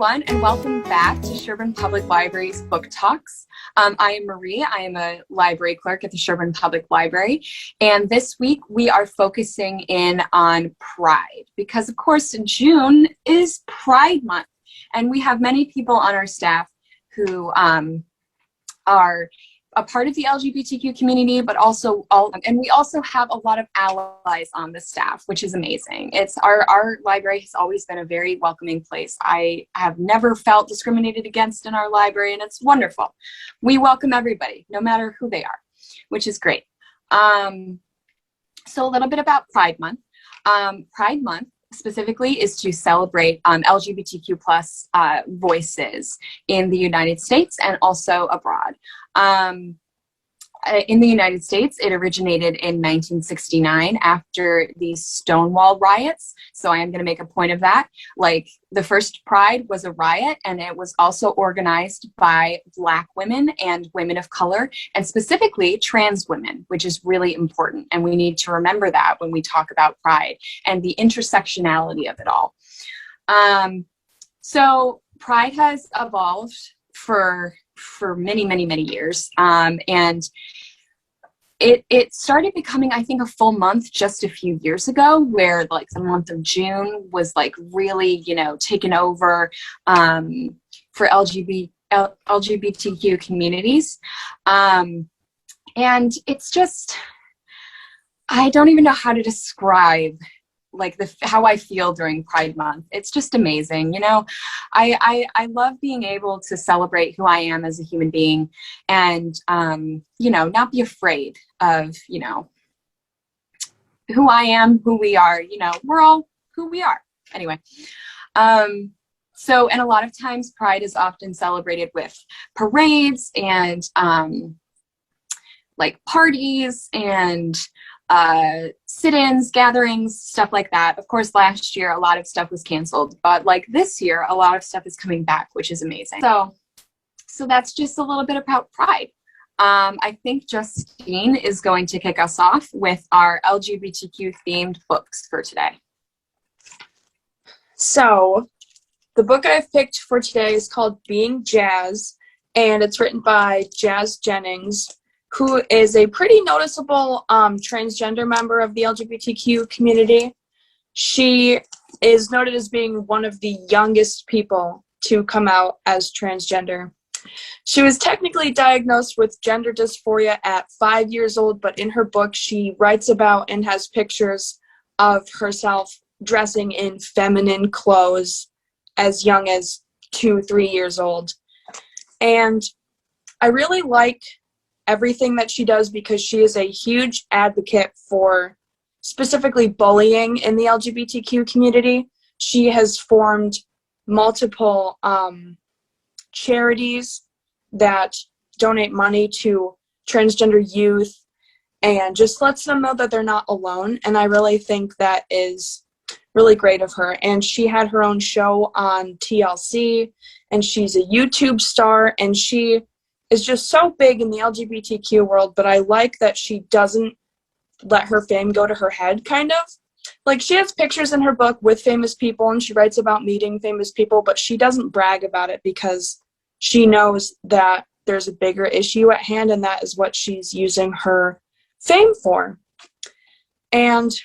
everyone, and welcome back to Sherburne Public Library's Book Talks. I am Marie. I am a library clerk at the Sherburne Public Library, and this week we are focusing in on Pride because, of course, June is Pride Month, and we have many people on our staff who are a part of the LGBTQ community, but also and we also have a lot of allies on the staff, which is amazing. It's our library has always been a very welcoming place. I have never felt discriminated against in our library, and it's wonderful. We welcome everybody, no matter who they are, which is great. So a little bit about Pride Month. Pride Month specifically is to celebrate LGBTQ plus voices in the United States and also abroad. In the United States, it originated in 1969 after the Stonewall riots. So I am going to make a point of that. Like, the first Pride was a riot, and it was also organized by Black women and women of color, and specifically trans women, which is really important. And we need to remember that when we talk about Pride and the intersectionality of it all. So Pride has evolved for many, many, many years. And it started becoming, I think, a full month just a few years ago, where like the month of June was like really, taken over for LGBTQ communities. And it's just, I don't even know how to describe like how I feel during Pride Month. It's just amazing. I love being able to celebrate who I am as a human being and, not be afraid of, who I am, who we are, we're all who we are. Anyway. And a lot of times Pride is often celebrated with parades and, like parties and, sit-ins, gatherings, stuff like that. Of course, last year a lot of stuff was canceled, but like this year a lot of stuff is coming back, which is amazing. So that's just a little bit about Pride. I think Justine is going to kick us off with our LGBTQ themed books for today. So the book I've picked for today is called Being Jazz, and it's written by Jazz Jennings, who is a pretty noticeable transgender member of the LGBTQ community. She is noted as being one of the youngest people to come out as transgender. She was technically diagnosed with gender dysphoria at 5 years old, but in her book she writes about and has pictures of herself dressing in feminine clothes as young as 2-3 years old. And I really like everything that she does because she is a huge advocate for specifically bullying in the LGBTQ community. She has formed multiple charities that donate money to transgender youth and just lets them know that they're not alone. And I really think that is really great of her. And she had her own show on TLC, and she's a YouTube star, and she is just so big in the LGBTQ world, but I like that she doesn't let her fame go to her head, kind of. Like, she has pictures in her book with famous people, and she writes about meeting famous people, but she doesn't brag about it because she knows that there's a bigger issue at hand, and that is what she's using her fame for. And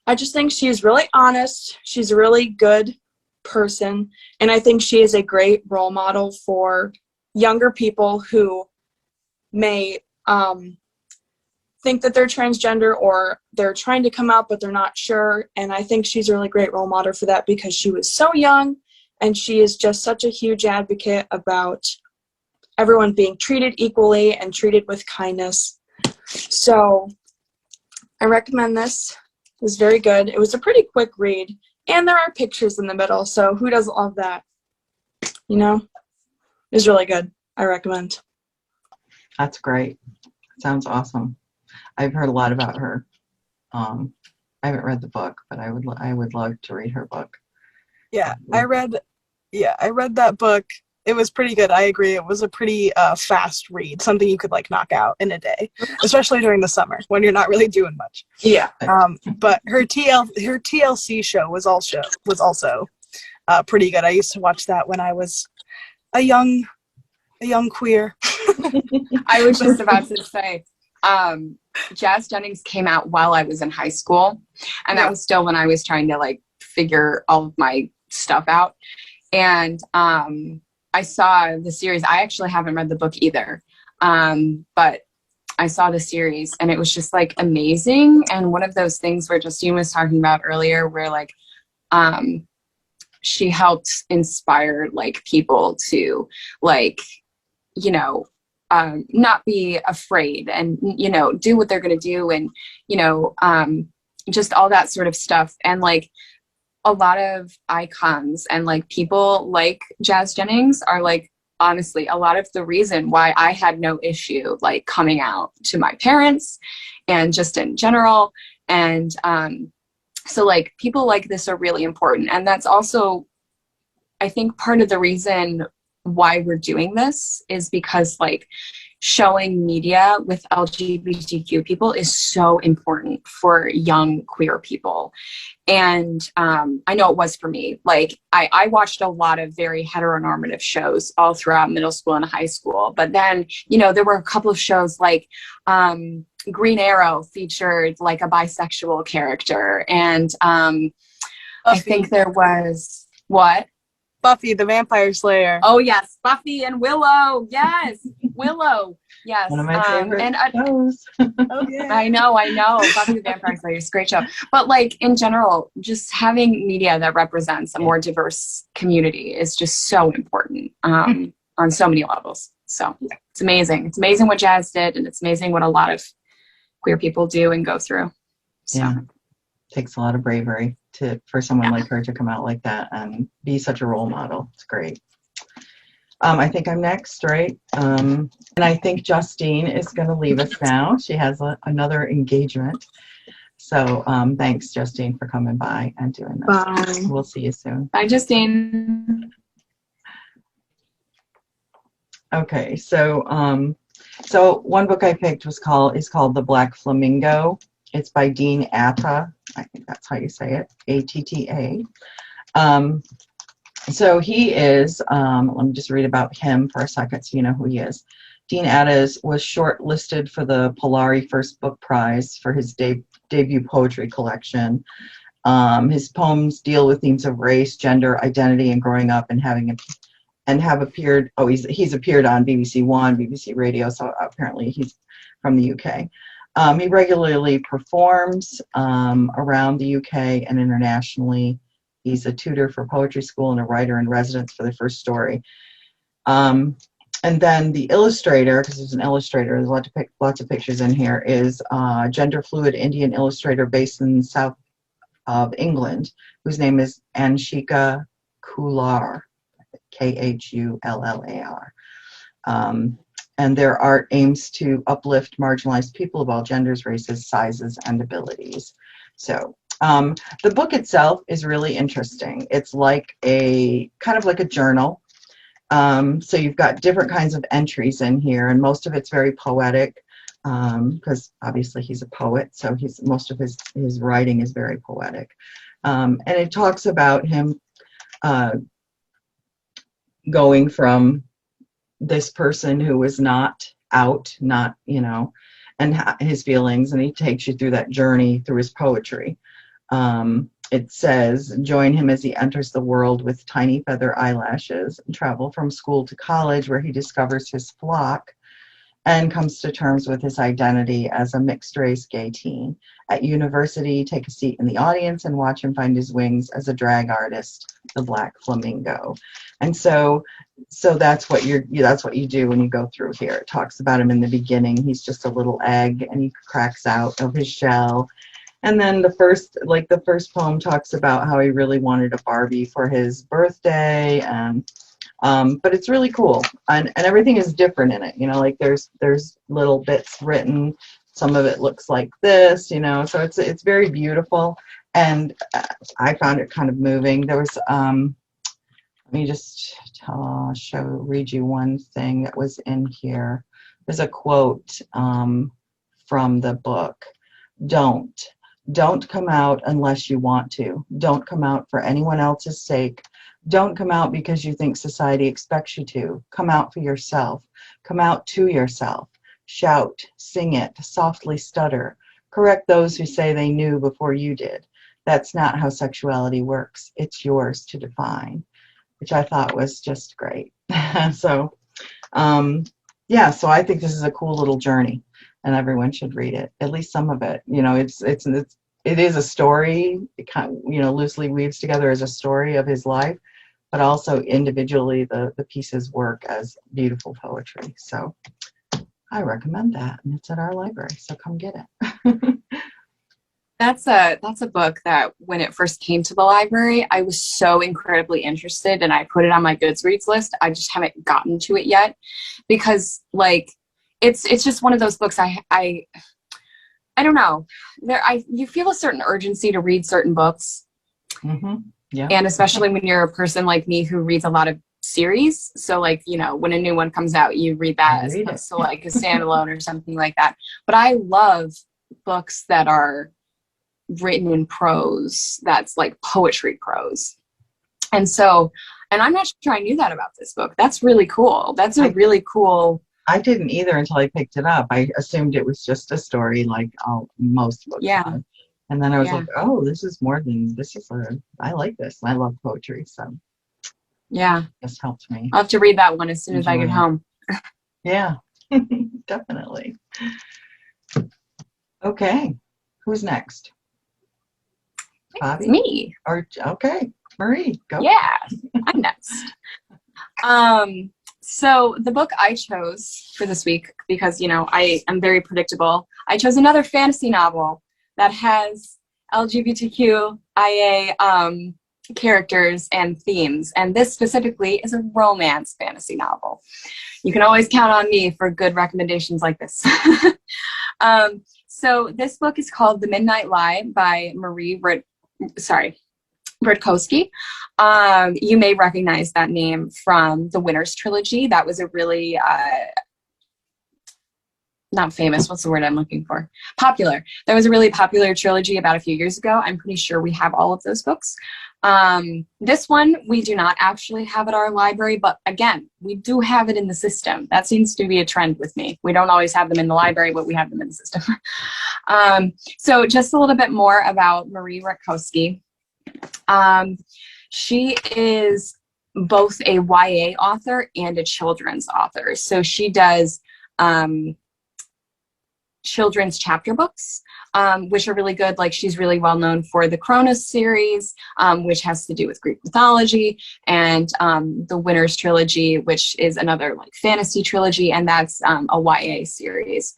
I just think she's really honest. She's a really good person, and I think she is a great role model for younger people who may think that they're transgender or they're trying to come out but they're not sure. And I think she's a really great role model for that because she was so young, and she is just such a huge advocate about everyone being treated equally and treated with kindness. So I recommend this. It was very good. It was a pretty quick read, and there are pictures in the middle, so who doesn't love that? It was really good. I recommend. That's great. Sounds awesome. I've heard a lot about her. I haven't read the book, but I would love to read her book. Yeah, I read that book. It was pretty good. I agree. It was a pretty fast read, something you could like knock out in a day, especially during the summer when you're not really doing much. Yeah. But her TLC show was also pretty good. I used to watch that when I was a young queer. I was just about to say, Jazz Jennings came out while I was in high school, and that was still when I was trying to like figure all of my stuff out. And I saw the series. I actually haven't read the book either, but I saw the series, and it was just like amazing. And one of those things where Justine was talking about earlier, where like she helped inspire like people to like, you know, not be afraid and, you know, do what they're going to do. And, you know, just all that sort of stuff. And like a lot of icons and like people like Jazz Jennings are like, honestly, a lot of the reason why I had no issue like coming out to my parents and just in general. And so like people like this are really important. And that's also, I think, part of the reason why we're doing this is because like showing media with LGBTQ people is so important for young queer people. And I know it was for me. Like I watched a lot of very heteronormative shows all throughout middle school and high school. But then, you know, there were a couple of shows like Green Arrow featured like a bisexual character. And I think there was what? Buffy the Vampire Slayer. Oh yes, Buffy and Willow. Yes, Willow. Yes, One of my favorite shows. Oh yeah. I know. Buffy the Vampire Slayer is a great show. But like in general, just having media that represents a more diverse community is just so important on so many levels. So it's amazing. It's amazing what Jazz did, and it's amazing what a lot of queer people do and go through. So. Yeah, takes a lot of bravery for someone like her to come out like that and be such a role model. It's great. I think I'm next, right? And I think Justine is going to leave us now. She has another engagement. So thanks, Justine, for coming by and doing this. Bye. We'll see you soon. Bye, Justine. Okay, so one book I picked is called The Black Flamingo. It's by Dean Atta. I think that's how you say it, A-T-T-A. So he is, let me just read about him for a second so you know who he is. Dean Atta was shortlisted for the Polari First Book Prize for his debut poetry collection. His poems deal with themes of race, gender, identity, and growing up and have appeared, he's appeared on BBC One, BBC Radio, so apparently he's from the UK. He regularly performs around the UK and internationally. He's a tutor for poetry school and a writer in residence for the first story. And then the illustrator, because he's an illustrator, there's lots of pictures in here, is a gender fluid Indian illustrator based in the south of England, whose name is Anshika Kullar, K-H-U-L-L-A-R. And their art aims to uplift marginalized people of all genders, races, sizes, and abilities. So the book itself is really interesting. It's like kind of like a journal. So you've got different kinds of entries in here, and most of it's very poetic, because obviously he's a poet, so most of his writing is very poetic. And it talks about him going from this person who was not out, and his feelings, and he takes you through that journey through his poetry. It says, join him as he enters the world with tiny feather eyelashes and travel from school to college, where he discovers his flock and comes to terms with his identity as a mixed-race gay teen. At university, take a seat in the audience and watch him find his wings as a drag artist, the Black Flamingo. And so that's what you do when you go through here. It talks about him in the beginning. He's just a little egg, and he cracks out of his shell. And then the first poem talks about how he really wanted a Barbie for his birthday, and but it's really cool, and everything is different in it. Like there's little bits written. Some of it looks like this, so it's very beautiful, and I found it kind of moving. There was let me just read you one thing that was in here. There's a quote from the book. Don't come out unless you want to. Don't come out for anyone else's sake. Don't come out because you think society expects you to. Come out for yourself. Come out to yourself. Shout, sing it, softly stutter. Correct those who say they knew before you did. That's not how sexuality works. It's yours to define, which I thought was just great. So, yeah, so I think this is a cool little journey, and everyone should read it, at least some of it. You know, it is a story. It kind of, you know, loosely weaves together as a story of his life, but also individually the pieces work as beautiful poetry. So I recommend that, and it's at our library, so come get it. That's a book that when it first came to the library, I was so incredibly interested, and I put it on my Goodreads list. I just haven't gotten to it yet because like it's just one of those books I don't know. You feel a certain urgency to read certain books. Mm-hmm. Yeah. And especially when you're a person like me who reads a lot of series. So like, you know, when a new one comes out, you read that as opposed to like a standalone or something like that. But I love books that are written in prose, that's like poetry prose. And I'm not sure I knew that about this book. That's really cool. That's a really cool. I didn't either until I picked it up. I assumed it was just a story like most books are. And then I was like, oh, I like this. I love poetry. So yeah, this helped me. I'll have to read that one as soon as I get home. Yeah, definitely. Okay, who's next? Bobby? It's me. Okay, Marie, go. Yeah, I'm next. So the book I chose for this week, because, you know, I am very predictable, I chose another fantasy novel that has LGBTQIA characters and themes. And this specifically is a romance fantasy novel. You can always count on me for good recommendations like this. So this book is called The Midnight Lie by Marie Rutkowski. You may recognize that name from the Winners trilogy. That was a really not famous, what's the word I'm looking for? Popular. There was a really popular trilogy about a few years ago. I'm pretty sure we have all of those books. This one we do not actually have at our library, but again, we do have it in the system. That seems to be a trend with me. We don't always have them in the library, but we have them in the system. So just a little bit more about Marie Rutkowski. She is both a YA author and a children's author. So she does children's chapter books, which are really good. Like she's really well known for the Cronus series, which has to do with Greek mythology, and the Winners trilogy, which is another like fantasy trilogy, and that's a YA series.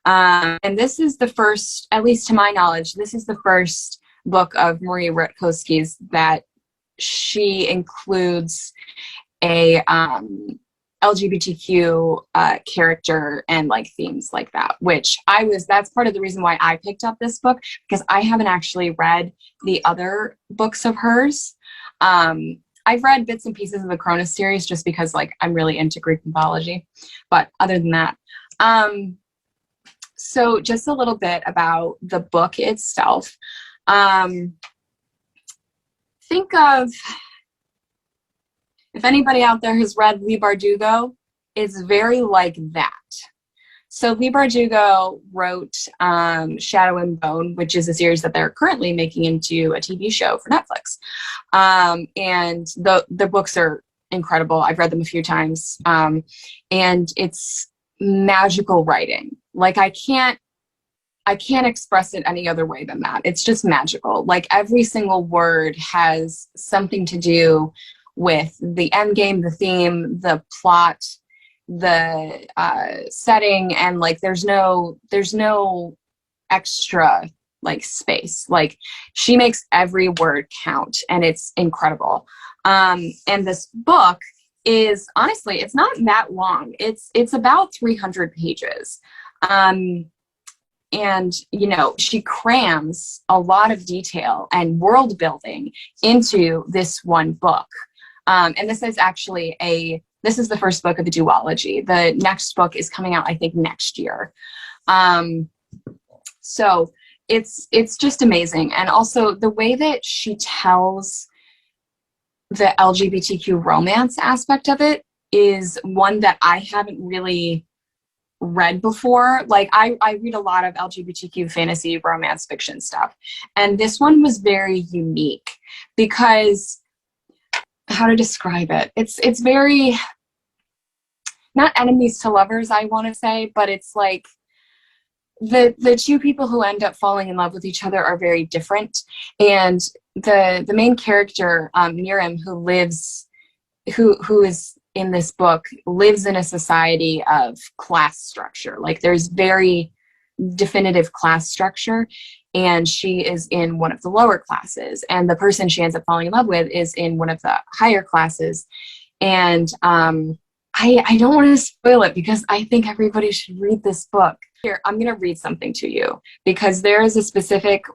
And this is the first, at least to my knowledge, this is the first book of Marie Rutkowski's that she includes a LGBTQ character and like themes like that, that's part of the reason why I picked up this book, because I haven't actually read the other books of hers. I've read bits and pieces of the Cronus series just because like I'm really into Greek mythology, but other than that, so just a little bit about the book itself. Think of, if anybody out there has read Leigh Bardugo, it's very like that. So Leigh Bardugo wrote Shadow and Bone, which is a series that they're currently making into a TV show for Netflix. And the books are incredible. I've read them a few times. And it's magical writing. Like I can't express it any other way than that. It's just magical. Like every single word has something to do with the end game, the theme, the plot, the setting, and like there's no extra like space. Like she makes every word count, and it's incredible. And this book is honestly, it's not that long. It's about 300 pages. And, you know, she crams a lot of detail and world building into this one book. And this is actually this is the first book of the duology. The next book is coming out, I think, next year. So it's just amazing. And also the way that she tells the LGBTQ romance aspect of it is one that I haven't really read before. Like I read a lot of LGBTQ fantasy romance fiction stuff, and this one was very unique because, how to describe it, it's very, not enemies to lovers, I want to say, but it's like the two people who end up falling in love with each other are very different. And the main character, Miriam, who is in this book, lives in a society of class structure. Like there's very definitive class structure, and she is in one of the lower classes, and the person she ends up falling in love with is in one of the higher classes. And I don't want to spoil it because I think everybody should read this book. Here, I'm going to read something to you because there's a specific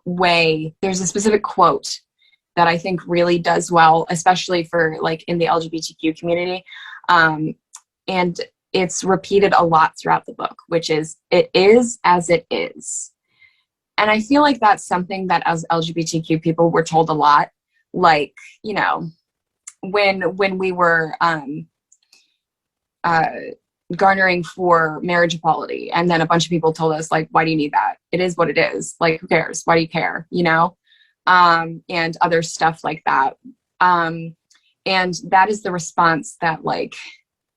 quote that I think really does well, especially for like in the LGBTQ community. And it's repeated a lot throughout the book, which is, "It is as it is." And I feel like that's something that as LGBTQ people we're told a lot. Like, you know, when we were garnering for marriage equality, and then a bunch of people told us, like, why do you need that? It is what it is. Like, who cares? Why do you care? You know? And other stuff like that. And that is the response that like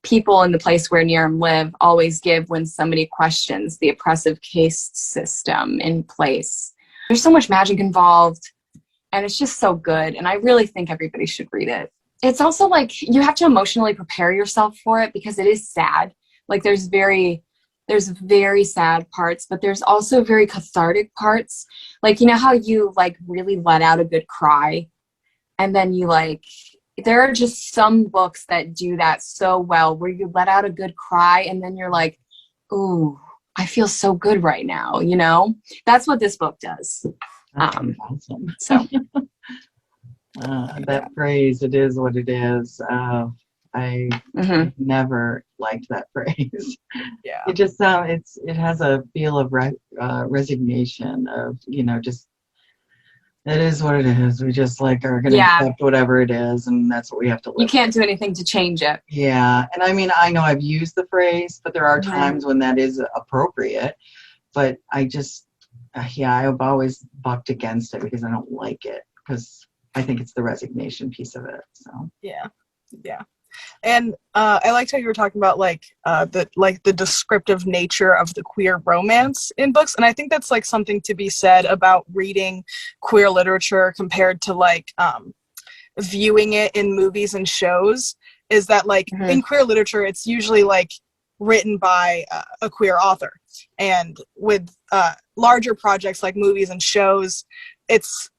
people in the place where Niram live always give when somebody questions the oppressive caste system in place. There's so much magic involved, and it's just so good. And I really think everybody should read it. It's also like you have to emotionally prepare yourself for it because it is sad. Like there's very sad parts, but there's also very cathartic parts. Like, you know how you like really let out a good cry, and then you like, there are just some books that do that so well, where you let out a good cry and then you're like, ooh, I feel so good right now, you know? That's what this book does. Awesome. So that phrase, "it is what it is," I never liked that phrase. Yeah. It just it has a feel of resignation, of, you know, just, it is what it is. We just like are going to accept whatever it is, and that's what we have to live you can't with. do anything to change it. Yeah. And I mean, I know I've used the phrase, but there are times when that is appropriate. But I just, I've always bucked against it because I don't like it, because I think it's the resignation piece of it. So Yeah. And I liked how you were talking about the descriptive nature of the queer romance in books, and I think that's like something to be said about reading queer literature compared to like viewing it in movies and shows. Is that like in queer literature, it's usually like written by a queer author, and with larger projects like movies and shows, it's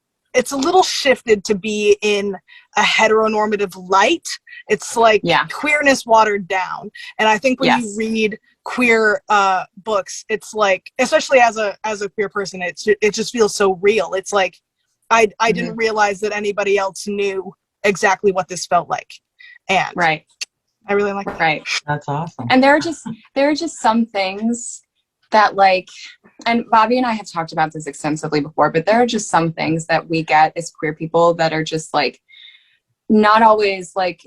a little shifted to be in a heteronormative light. It's like queerness watered down. And I think when you read queer books, it's like, especially as a queer person, it just feels so real. It's like I didn't realize that anybody else knew exactly what this felt like. And I really like that. Right. that's awesome. And there are just some things that like, and Bobby and I have talked about this extensively before, but there are just some things that we get as queer people that are just like not always like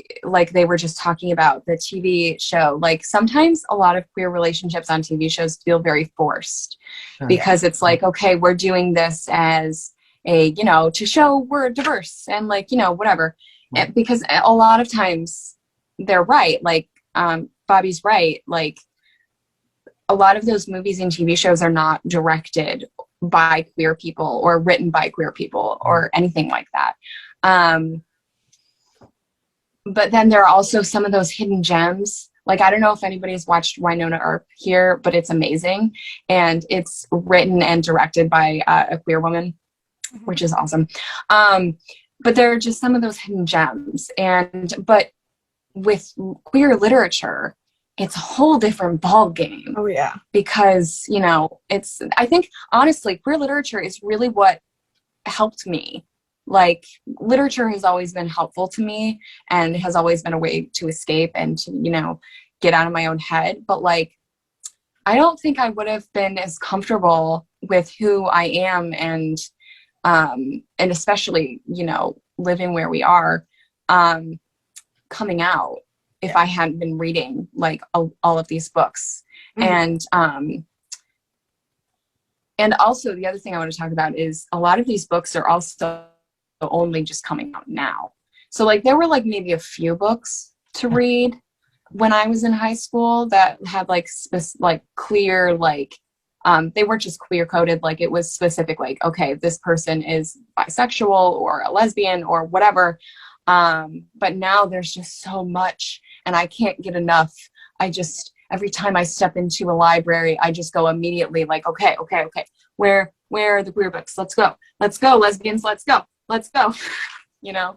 they were just talking about the TV show. Like sometimes a lot of queer relationships on TV shows feel very forced because it's like, okay, we're doing this as a, you know, to show we're diverse and like, you know, whatever. And because a lot of times they're right. Like Bobby's right. Like a lot of those movies and TV shows are not directed by queer people or written by queer people or anything like that. But then there are also some of those hidden gems. Like, I don't know if anybody's watched Winona Earp here, but it's amazing. And it's written and directed by a queer woman, which is awesome. But there are just some of those hidden gems. But with queer literature, it's a whole different ball game. Oh yeah. Because, you know, I think honestly, queer literature is really what helped me. Like literature has always been helpful to me and has always been a way to escape and to, you know, get out of my own head. But like, I don't think I would have been as comfortable with who I am and especially, you know, living where we are coming out if I hadn't been reading like all of these books. And also the other thing I want to talk about is a lot of these books are also only just coming out now. So like there were like maybe a few books to read when I was in high school that had like clear, like they weren't just queer coded, like it was specific, like, okay, this person is bisexual or a lesbian or whatever. But now there's just so much and I can't get enough. Every time I step into a library, I just go immediately like, okay. Where are the queer books? Let's go, lesbians, let's go. You know?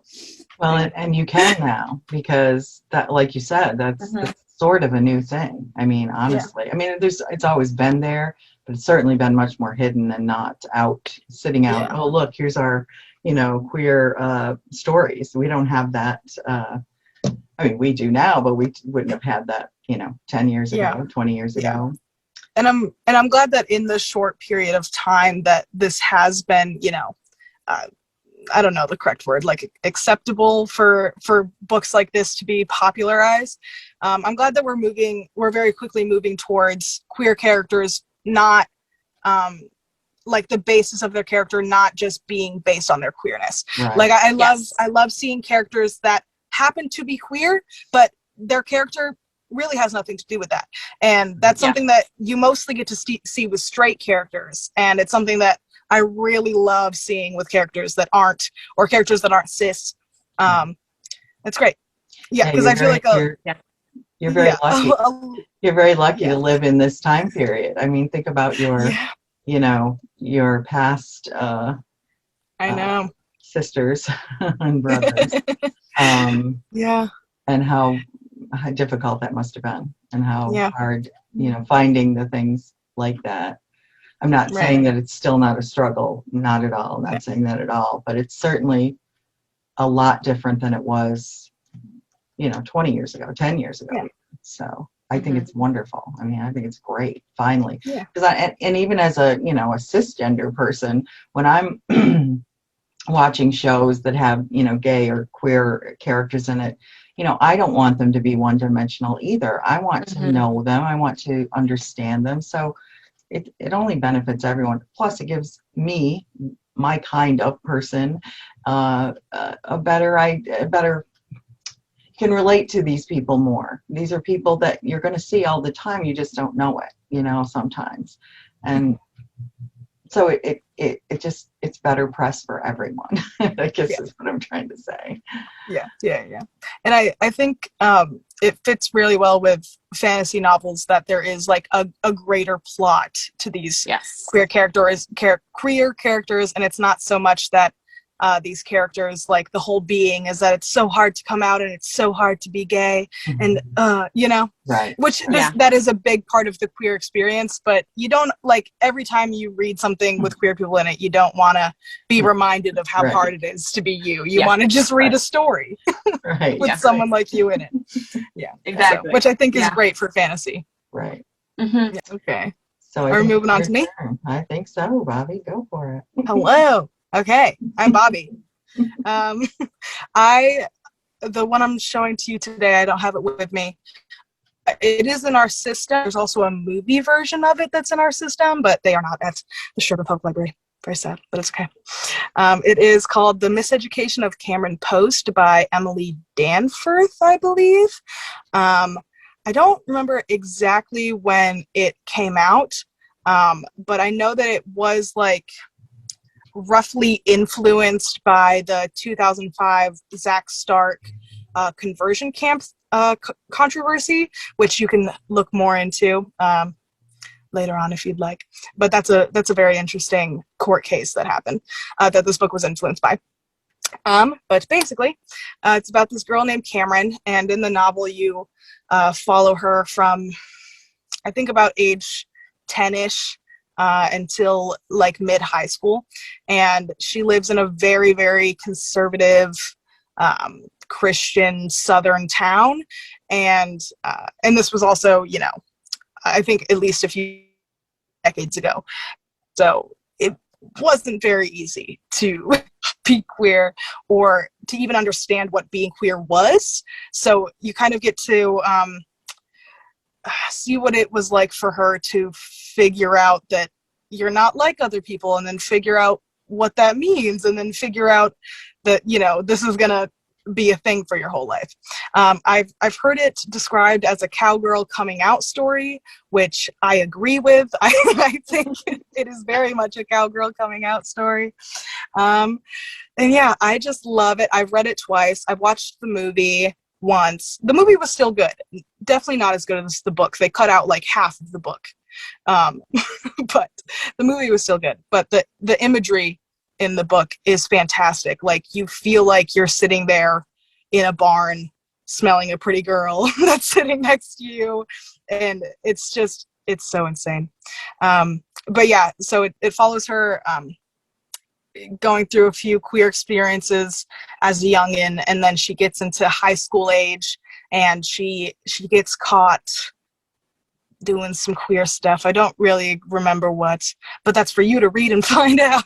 Well, and you can now, because that, like you said, that's sort of a new thing. I mean, honestly, I mean, it's always been there, but it's certainly been much more hidden and not sitting out. Oh, look, here's our, queer stories. We don't have that. I mean, we do now, but we wouldn't have had that, 10 years ago, 20 years ago. And I'm glad that in the short period of time that this has been, I don't know the correct word, like acceptable for books like this to be popularized. I'm glad that we're very quickly moving towards queer characters, not like the basis of their character, not just being based on their queerness. Right. Like I love seeing characters that happen to be queer, but their character really has nothing to do with that. And that's something that you mostly get to see with straight characters. And it's something that I really love seeing with characters that aren't cis. It's great. Yeah, because I feel like you're very lucky. You're very lucky to live in this time period. I mean, think about your, your past I know sisters and brothers. And how difficult that must have been, and how hard, finding the things like that. I'm not saying that it's still not a struggle, not at all. I'm not saying that at all, but it's certainly a lot different than it was, 20 years ago, 10 years ago. Yeah. So I think it's wonderful. I mean, I think it's great, finally. Because and even as a, a cisgender person, when I'm watching shows that have, gay or queer characters in it, I don't want them to be one-dimensional either. I want to know them. I want to understand them. So it only benefits everyone. Plus, it gives me, my kind of person, a better can relate to these people more. These are people that you're going to see all the time. You just don't know it, sometimes. And so it's better press for everyone. I guess is what I'm trying to say. Yeah. And I think it fits really well with fantasy novels that there is like a greater plot to these queer characters, and it's not so much that these characters, like the whole being is that it's so hard to come out and it's so hard to be gay, and that is a big part of the queer experience. But you don't, like, every time you read something with queer people in it, you don't want to be reminded of how hard it is to be you. You want to just read a story with someone like you in it. Yeah, exactly. So, which I think is great for fantasy. Right. Okay. So are we moving on to me? I think so, Bobby. Go for it. Hello. Okay, I'm Bobby. The one I'm showing to you today, I don't have it with me. It is in our system. There's also a movie version of it that's in our system, but they are not at the Sherman Public Library. Very sad, but it's okay. It is called The Miseducation of Cameron Post by Emily Danforth, I believe. I don't remember exactly when it came out, but I know that it was like roughly influenced by the 2005 Zach Stark conversion camp controversy, which you can look more into later on if you'd like. But that's a very interesting court case that happened that this book was influenced by. But basically, it's about this girl named Cameron, and in the novel you follow her from, I think, about age 10-ish until like mid high school, and she lives in a very, very conservative Christian Southern town, and this was also, I think at least a few decades ago, so it wasn't very easy to be queer or to even understand what being queer was. So you kind of get to see what it was like for her to figure out that you're not like other people, and then figure out what that means, and then figure out that, you know, this is gonna be a thing for your whole life. I've heard it described as a cowgirl coming out story, which I agree with. I think it is very much a cowgirl coming out story. And yeah, I just love it. I've read it twice. I've watched the movie once. The movie was still good. Definitely not as good as the book. They cut out like half of the book. But the movie was still good. But the imagery in the book is fantastic. Like, you feel like you're sitting there in a barn smelling a pretty girl that's sitting next to you, and it's so insane. But yeah, so it follows her going through a few queer experiences as a youngin', and then she gets into high school age, and she gets caught doing some queer stuff. I don't really remember what, but that's for you to read and find out.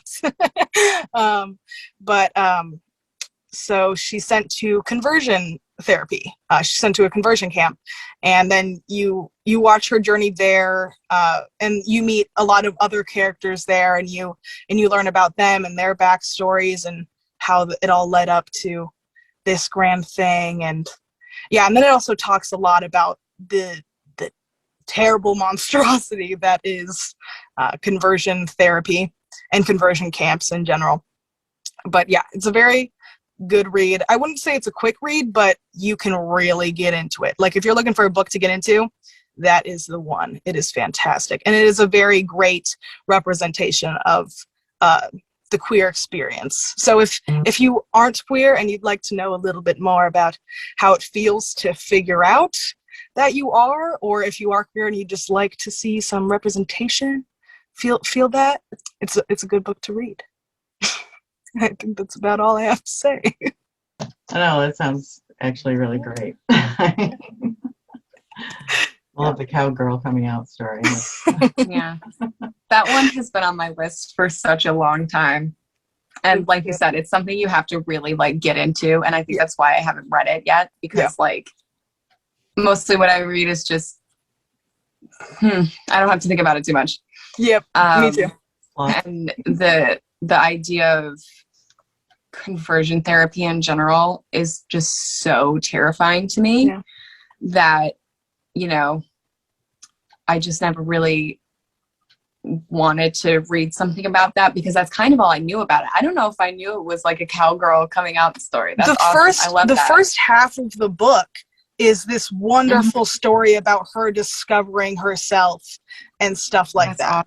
So she's sent to conversion therapy. She's sent to a conversion camp, and then you watch her journey there, and you meet a lot of other characters there, and you learn about them and their backstories and how it all led up to this grand thing. And yeah, and then it also talks a lot about the terrible monstrosity that is conversion therapy and conversion camps in general. But yeah, it's a very good read. I wouldn't say it's a quick read, but you can really get into it. Like, if you're looking for a book to get into, that is the one. It is fantastic. And it is a very great representation of the queer experience. So if you aren't queer and you'd like to know a little bit more about how it feels to figure out that you are, or if you are queer and you just like to see some representation, feel that, it's a good book to read. I think that's about all I have to say. I know, that sounds actually really great. I love the cowgirl coming out story. Yeah, that one has been on my list for such a long time, and like you said, it's something you have to really like get into, and I think that's why I haven't read it yet, because like mostly what I read is just I don't have to think about it too much. Yep, me too. And the idea of conversion therapy in general is just so terrifying to me that, you know, I just never really wanted to read something about that, because that's kind of all I knew about it. I don't know if I knew it was like a cowgirl coming out story. That's awesome. I love that. The first half of the book is this wonderful story about her discovering herself and stuff like that.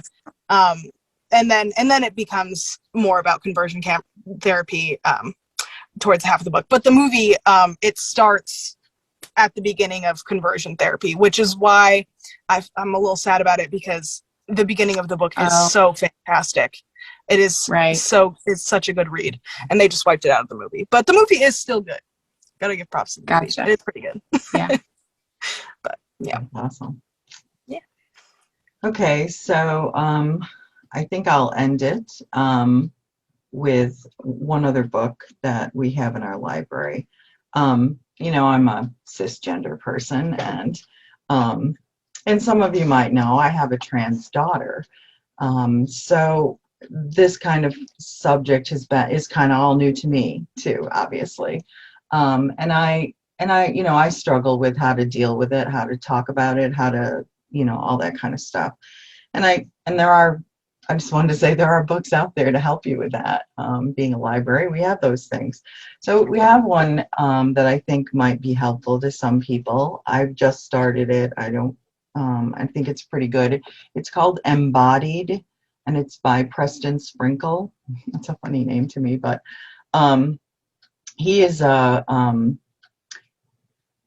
Awesome. And then it becomes more about conversion camp therapy towards half of the book. But the movie, it starts at the beginning of conversion therapy, which is why I'm a little sad about it, because the beginning of the book is so fantastic. It is so it's such a good read, and they just wiped it out of the movie. But the movie is still good. Gotta give props to the movie. It's pretty good. Yeah. But yeah. Awesome. Yeah. Okay, so I think I'll end it with one other book that we have in our library. You know, I'm a cisgender person, and some of you might know I have a trans daughter. So this kind of subject is kind of all new to me too, obviously. And I, you know, I struggle with how to deal with it, how to talk about it, how to, you know, all that kind of stuff. I just wanted to say there are books out there to help you with that. Being a library, we have those things. So we have one that I think might be helpful to some people. I've just started it. I think it's pretty good. It's called Embodied, and it's by Preston Sprinkle. That's a funny name to me, but he is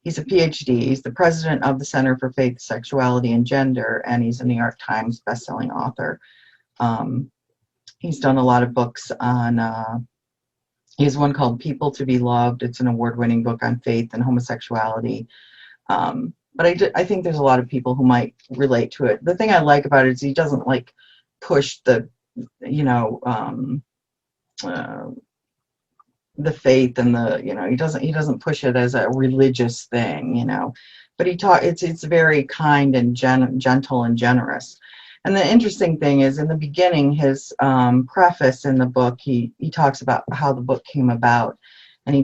he's a PhD. He's the president of the Center for Faith, Sexuality, and Gender, and he's a New York Times bestselling author. He's done a lot of books on, he has one called People to be Loved. It's an award-winning book on faith and homosexuality. But I think there's a lot of people who might relate to it. The thing I like about it is he doesn't like push the, you know, the faith and the, he doesn't push it as a religious thing, but it's very kind and gentle and generous. And the interesting thing is, in the beginning, his preface in the book, he talks about how the book came about. And he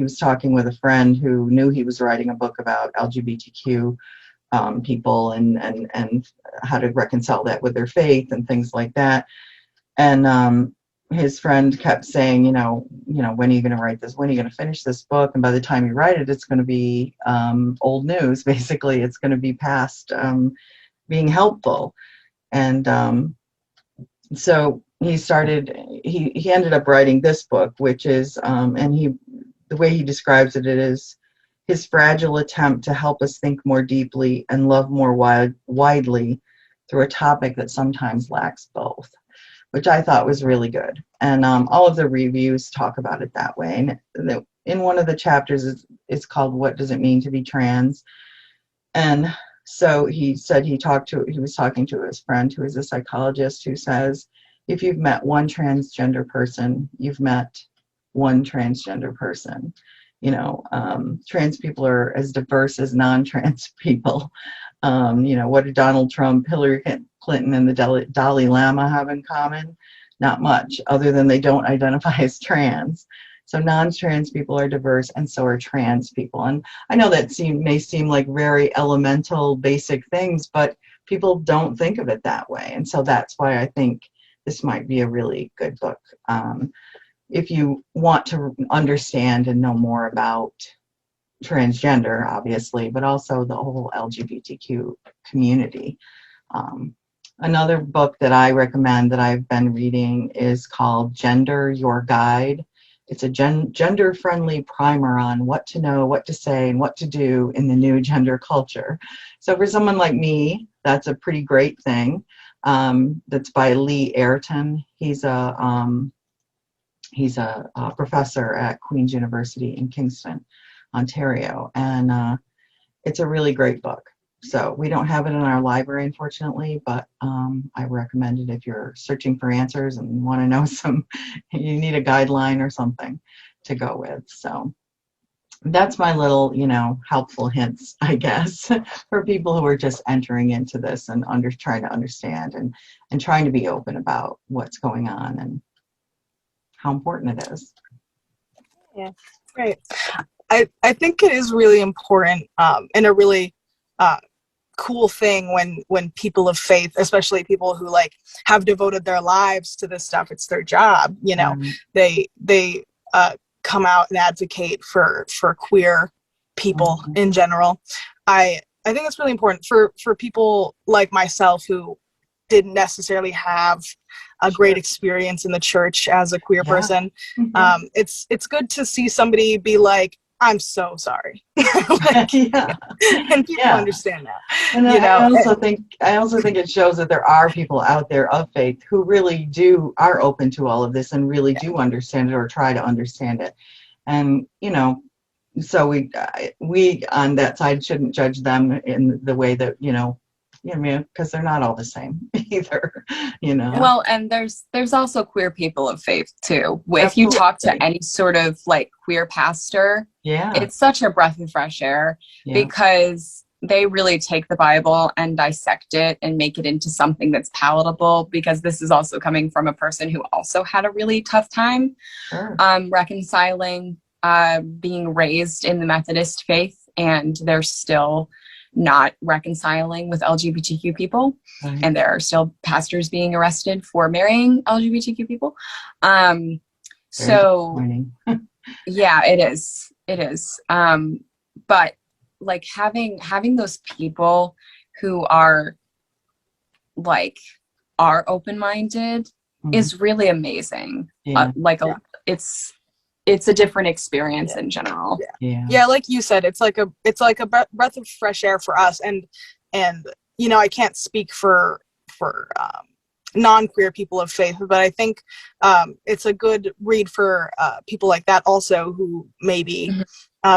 was talking with a friend who knew he was writing a book about LGBTQ people and how to reconcile that with their faith and things like that. And his friend kept saying, when are you going to write this? When are you going to finish this book? And by the time you write it, it's going to be old news. Basically, it's going to be past being helpful. And so he ended up writing this book, which is, the way he describes it is his fragile attempt to help us think more deeply and love more widely through a topic that sometimes lacks both, which I thought was really good. And all of the reviews talk about it that way. And in one of the chapters, it's called "What Does It Mean to Be Trans?" And so he said he was talking to his friend who is a psychologist, who says, if you've met one transgender person, you've met one transgender person. Trans people are as diverse as non-trans people. What do Donald Trump, Hillary Clinton, and the Dalai Lama have in common? Not much, other than they don't identify as trans. So non-trans people are diverse, and so are trans people. And I know that may seem like very elemental, basic things, but people don't think of it that way. And so that's why I think this might be a really good book. If you want to understand and know more about transgender, obviously, but also the whole LGBTQ community. Another book that I recommend that I've been reading is called Gender, Your Guide. It's a gender-friendly primer on what to know, what to say, and what to do in the new gender culture. So for someone like me, that's a pretty great thing. That's by Lee Ayrton. He's a professor at Queen's University in Kingston, Ontario, and it's a really great book. So we don't have it in our library, unfortunately, but I recommend it if you're searching for answers and want to know you need a guideline or something to go with. So that's my little, helpful hints, I guess, for people who are just entering into this and trying to understand and trying to be open about what's going on and how important it is. Yeah, great. I think it is really important and a really cool thing when people of faith, especially people who have devoted their lives to this stuff, it's their job, they come out and advocate for queer people in general. I think it's really important for people like myself who didn't necessarily have a great experience in the church as a queer person. It's good to see somebody be like, I'm so sorry. And people understand that. And I also think it shows that there are people out there of faith who really are open to all of this and really do understand it or try to understand it. And so we on that side shouldn't judge them in the way that because they're not all the same either, Well, and there's also queer people of faith too. If you talk to any sort of queer pastor, it's such a breath of fresh air because they really take the Bible and dissect it and make it into something that's palatable, because this is also coming from a person who also had a really tough time reconciling being raised in the Methodist faith, and they're still not reconciling with LGBTQ people. Right. And there are still pastors being arrested for marrying LGBTQ people. So yeah, it is. But having those people who are open-minded is really amazing. It's a different experience in general. Yeah, like you said, it's like a breath of fresh air for us, and I can't speak for non-queer people of faith, but I think it's a good read for people like that also, who maybe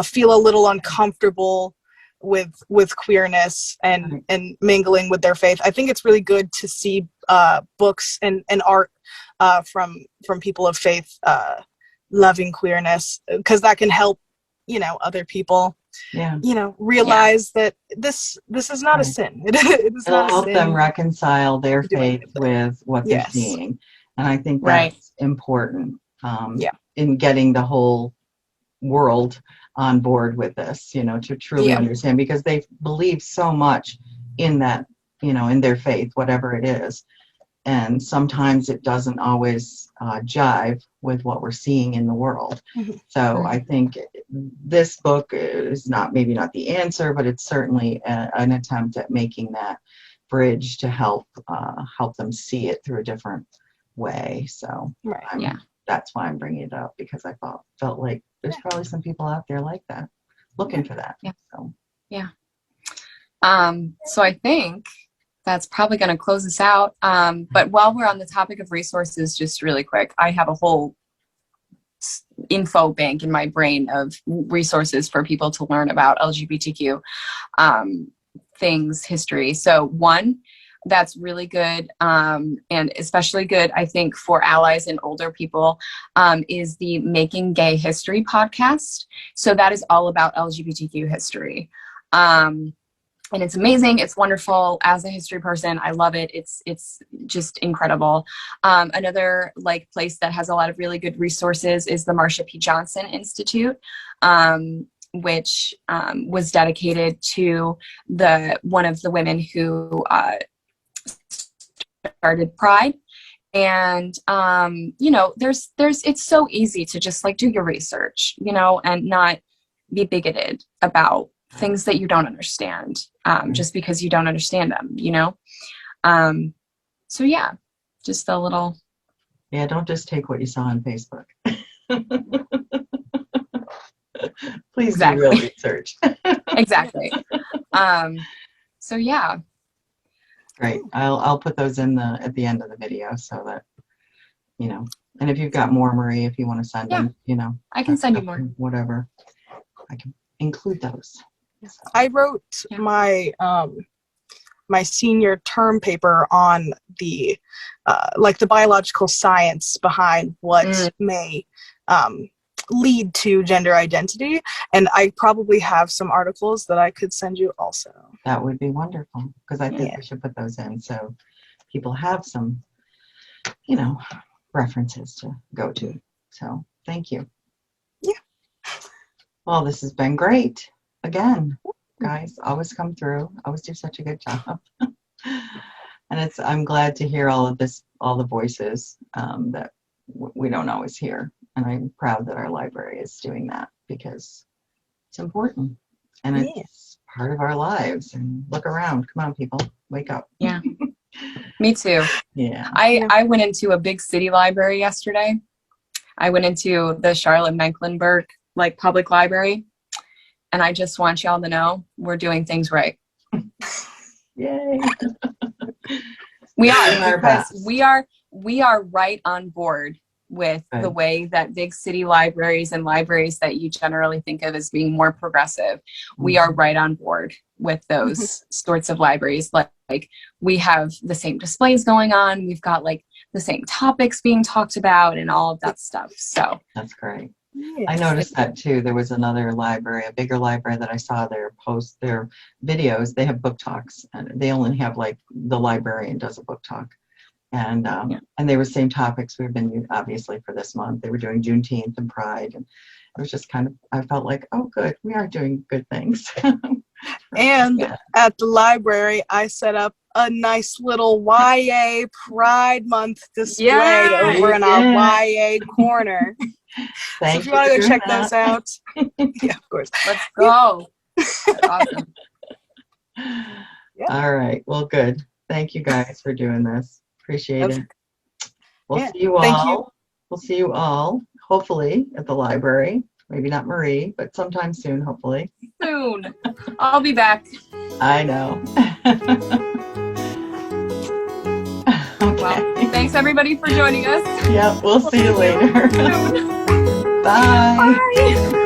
feel a little uncomfortable with queerness and mingling with their faith. I think it's really good to see books and art from people of faith loving queerness, because that can help, other people, realize that this is not a sin. It is It'll not a help sin. them reconcile their to do faith anything. with what they're Yes. seeing. And I think Right. that's important Yeah. in getting the whole world on board with this, to truly Yeah. understand, because they believe so much in that, in their faith, whatever it is. And sometimes it doesn't always jive with what we're seeing in the world. Mhm. So Right. I think this book is maybe not the answer, but it's certainly an attempt at making that bridge to help them see it through a different way. So Right. Yeah. that's why I'm bringing it up, because I felt like there's probably some people out there like that, looking for that. Yeah. So So I think that's probably going to close us out. But while we're on the topic of resources, just really quick, I have a whole info bank in my brain of resources for people to learn about LGBTQ things, history. So one that's really good, and especially good, I think, for allies and older people, is the Making Gay History podcast. So that is all about LGBTQ history. And it's amazing. It's wonderful. As a history person, I love it. It's just incredible. Another place that has a lot of really good resources is the Marsha P. Johnson Institute, which was dedicated to one of the women who started Pride. And it's so easy to just do your research, and not be bigoted about things that you don't understand, just because you don't understand them, so yeah, just a little. yeah, don't just take what you saw on Facebook. Please do real research. Exactly. So yeah. Great. I'll put those at the end of the video, so that and if you've got more, Marie, if you want to send them, I can send you more. Whatever, I can include those. So. I wrote my my senior term paper on the the biological science behind what may lead to gender identity, and I probably have some articles that I could send you also. That would be wonderful, because I think we should put those in so people have some references to go to. So thank you. Yeah. Well, this has been great. Again, guys, always come through, always do such a good job. And I'm glad to hear all the voices that we don't always hear. And I'm proud that our library is doing that, because it's important and it's part of our lives. And look around. Come on, people, wake up. Yeah. Me too. Yeah. I went into a big city library yesterday. I went into the Charlotte Mecklenburg public library. And I just want y'all to know we're doing things right. Yay. We are, because we are right on board with the way that big city libraries and libraries that you generally think of as being more progressive, we are right on board with those sorts of libraries. We have the same displays going on. We've got the same topics being talked about and all of that stuff. So that's great. Yes. I noticed that too. There was another library, a bigger library, that I saw their videos. They have book talks, and they only have the librarian does a book talk, and they were same topics we've been obviously for this month. They were doing Juneteenth and Pride, and it was just I felt like, oh, good, we are doing good things. And at the library, I set up a nice little YA Pride Month display over in our YA corner. So if you want to go check those out, yeah, of course. Let's go. That's awesome. All right. Well, good. Thank you guys for doing this. Appreciate it. We'll see you all. Thank you. We'll see you all, hopefully, at the library. Maybe not Marie, but sometime soon, hopefully. Soon. I'll be back. I know. Okay. Well, thanks everybody for joining us. Yeah, we'll see you later. Bye. Bye.